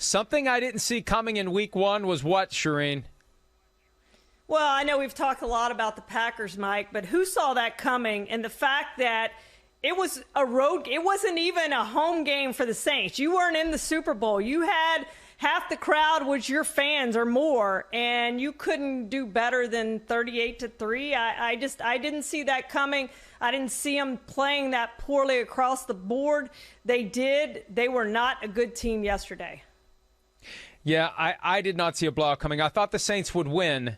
Something I didn't see coming in week one was what, Charean? Well, I know we've talked a lot about the Packers, Mike, but who saw that coming? And the fact that it was a road, it wasn't even a home game for the Saints. You weren't in the Super Bowl. You had half the crowd was your fans or more, and you couldn't do better than 38-3. I didn't see that coming. I didn't see them playing that poorly across the board. They did. They were not a good team yesterday. Yeah, I did not see a blowout coming. I thought the Saints would win,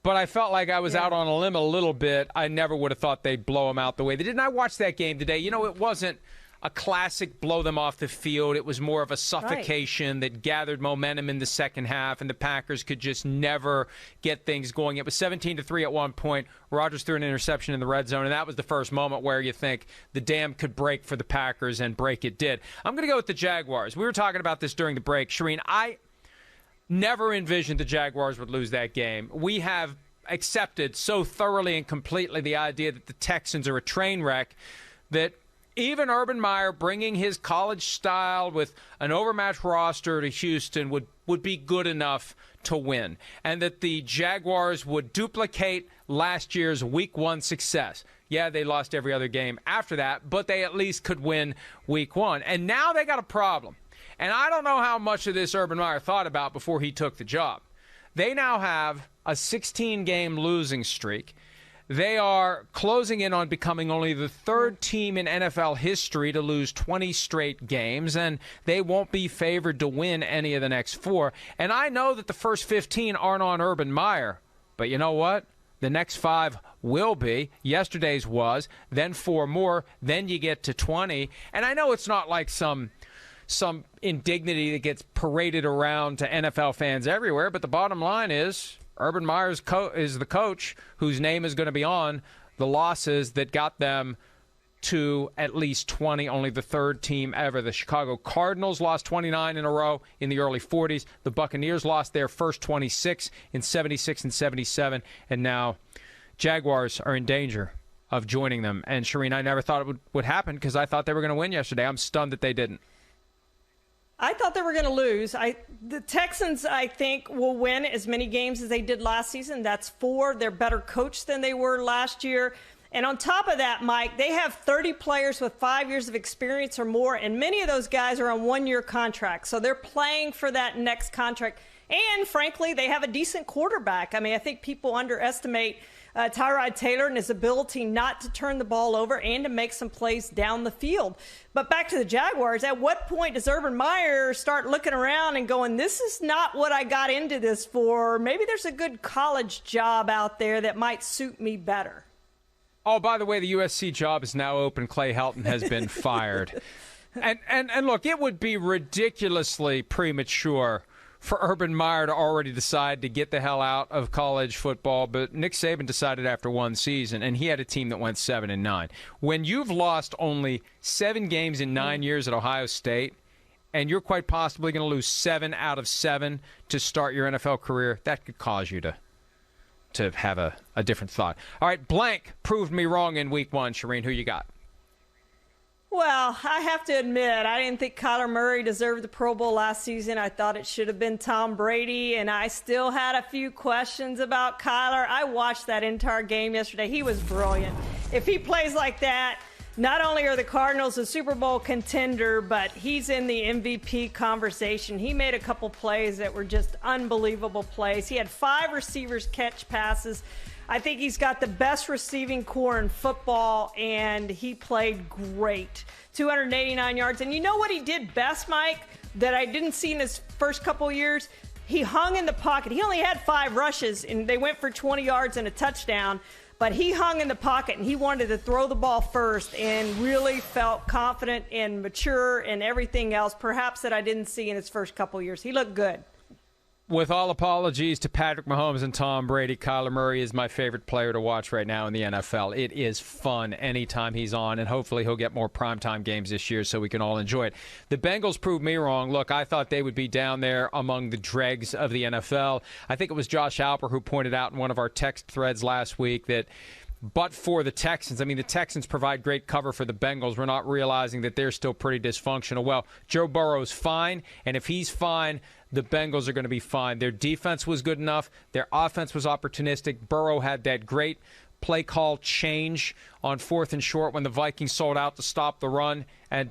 but I felt like I was out on a limb a little bit. I never would have thought they'd blow them out the way they did. And I watched that game today. You know, it wasn't a classic blow them off the field. It was more of a suffocation that gathered momentum in the second half, and the Packers could just never get things going. It was 17-3 at one point. Rodgers threw an interception in the red zone, and that was the first moment where you think the dam could break for the Packers, and break it did. I'm going to go with the Jaguars. We were talking about this during the break. Charean, I never envisioned the Jaguars would lose that game. We have accepted so thoroughly and completely the idea that the Texans are a train wreck that even Urban Meyer bringing his college style with an overmatched roster to Houston would be good enough to win, and that the Jaguars would duplicate last year's Week 1 success. Yeah, they lost every other game after that, but they at least could win Week 1. And now they got a problem. And I don't know how much of this Urban Meyer thought about before he took the job. They now have a 16-game losing streak. They are closing in on becoming only the third team in NFL history to lose 20 straight games, and they won't be favored to win any of the next 4. And I know that the first 15 aren't on Urban Meyer, but you know what? The next 5 will be. Yesterday's was, then 4 more, then you get to 20. And I know it's not like some indignity that gets paraded around to NFL fans everywhere, but the bottom line is Urban Meyer is the coach whose name is going to be on the losses that got them to at least 20, only the third team ever. The Chicago Cardinals lost 29 in a row in the early 40s. The Buccaneers lost their first 26 in 76 and 77, and now Jaguars are in danger of joining them. And Charean, I never thought it would happen because I thought they were going to win yesterday. I'm stunned that they didn't. I thought they were going to lose. The Texans, I think, will win as many games as they did last season. That's 4. They're better coached than they were last year. And on top of that, Mike, they have 30 players with 5 years of experience or more, and many of those guys are on one-year contracts. So they're playing for that next contract. And, frankly, they have a decent quarterback. I mean, I think people underestimate Tyrod Taylor and his ability not to turn the ball over and to make some plays down the field. But back to the Jaguars, at what point does Urban Meyer start looking around and going, this is not what I got into this for? Maybe there's a good college job out there that might suit me better. Oh, by the way, the USC job is now open. Clay Helton has been fired. And look, it would be ridiculously premature for Urban Meyer to already decide to get the hell out of college football, but Nick Saban decided after one season, and he had a team that went 7-9. When you've lost only 7 games in 9 years at Ohio State, and you're quite possibly going to lose 7 out of 7 to start your NFL career, that could cause you to have a different thought. All right, blank proved me wrong in Week 1. Charean, who you got? Well, I have to admit, I didn't think Kyler Murray deserved the Pro Bowl last season. I thought it should have been Tom Brady, and I still had a few questions about Kyler. I watched that entire game yesterday. He was brilliant. If he plays like that, not only are the Cardinals a Super Bowl contender, but he's in the MVP conversation. He made a couple plays that were just unbelievable plays. He had 5 receivers catch passes. I think he's got the best receiving core in football, and he played great. 289 yards. And you know what he did best, Mike, that I didn't see in his first couple years? He hung in the pocket. He only had 5 rushes, and they went for 20 yards and a touchdown. But he hung in the pocket, and he wanted to throw the ball first and really felt confident and mature and everything else, perhaps that I didn't see in his first couple years. He looked good. With all apologies to Patrick Mahomes and Tom Brady, Kyler Murray is my favorite player to watch right now in the NFL. It is fun anytime he's on, and hopefully he'll get more primetime games this year so we can all enjoy it. The Bengals proved me wrong. Look, I thought they would be down there among the dregs of the NFL. I think it was Josh Alper who pointed out in one of our text threads last week that but for the Texans. I mean, the Texans provide great cover for the Bengals. We're not realizing that they're still pretty dysfunctional. Well, Joe Burrow's fine, and if he's fine, the Bengals are going to be fine. Their defense was good enough. Their offense was opportunistic. Burrow had that great play call change on 4th and short when the Vikings sold out to stop the run, and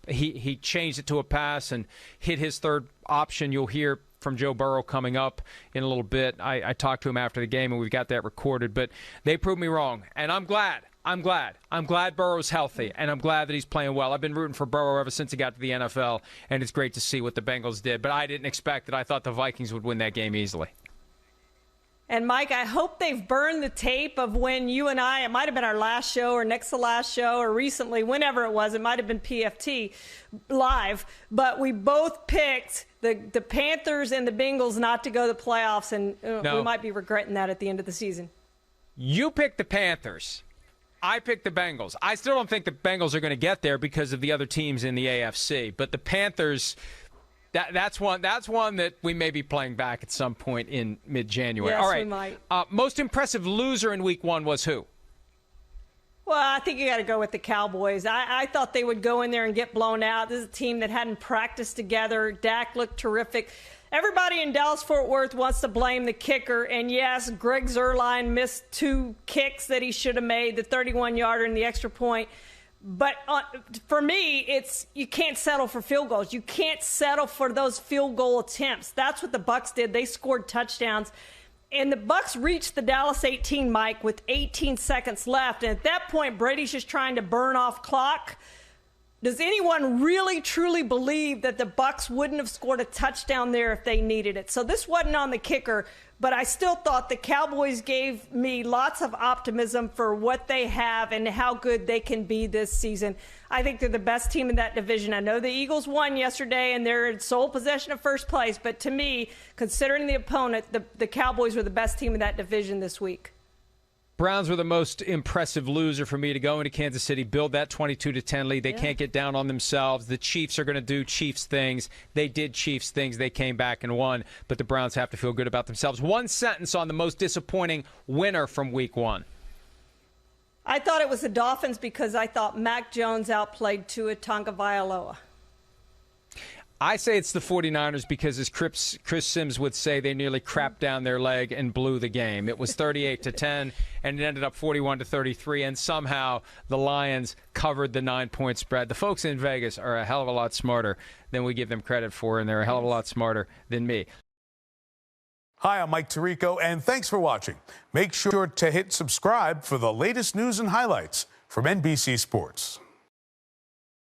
he changed it to a pass and hit his third option. You'll hear from Joe Burrow coming up in a little bit. I talked to him after the game, and we've got that recorded. But they proved me wrong, and I'm glad. I'm glad Burrow's healthy, and I'm glad that he's playing well. I've been rooting for Burrow ever since he got to the NFL, and it's great to see what the Bengals did. But I didn't expect it. I thought the Vikings would win that game easily. And, Mike, I hope they've burned the tape of when you and I, it might have been our last show or next to last show or recently, whenever it was, it might have been PFT live, but we both picked the Panthers and the Bengals not to go to the playoffs, and we might be regretting that at the end of the season. You picked the Panthers. I picked the Bengals. I still don't think the Bengals are going to get there because of the other teams in the AFC, but the Panthers... That's one that we may be playing back at some point in mid-January. Yes, all right. We might. Most impressive loser in Week 1 was who? Well, I think you got to go with the Cowboys. I thought they would go in there and get blown out. This is a team that hadn't practiced together. Dak looked terrific. Everybody in Dallas-Fort Worth wants to blame the kicker. And, yes, Greg Zuerlein missed 2 kicks that he should have made, the 31-yarder and the extra point. But for me, it's you can't settle for field goals. You can't settle for those field goal attempts. That's what the Bucs did. They scored touchdowns. And the Bucs reached the Dallas 18, Mike, with 18 seconds left. And at that point, Brady's just trying to burn off clock. Does anyone really, truly believe that the Bucs wouldn't have scored a touchdown there if they needed it? So this wasn't on the kicker, but I still thought the Cowboys gave me lots of optimism for what they have and how good they can be this season. I think they're the best team in that division. I know the Eagles won yesterday, and they're in sole possession of first place. But to me, considering the opponent, the Cowboys were the best team in that division this week. Browns were the most impressive loser for me to go into Kansas City, build that 22-10 lead. They can't get down on themselves. The Chiefs are going to do Chiefs things. They did Chiefs things. They came back and won, but the Browns have to feel good about themselves. One sentence on the most disappointing winner from Week 1. I thought it was the Dolphins because I thought Mac Jones outplayed Tua Tagovailoa. I say it's the 49ers because, as Chris Sims would say, they nearly crapped down their leg and blew the game. It was 38-10, and it ended up 41-33, and somehow the Lions covered the 9-point spread. The folks in Vegas are a hell of a lot smarter than we give them credit for, and they're a hell of a lot smarter than me. Hi, I'm Mike Tirico, and thanks for watching. Make sure to hit subscribe for the latest news and highlights from NBC Sports.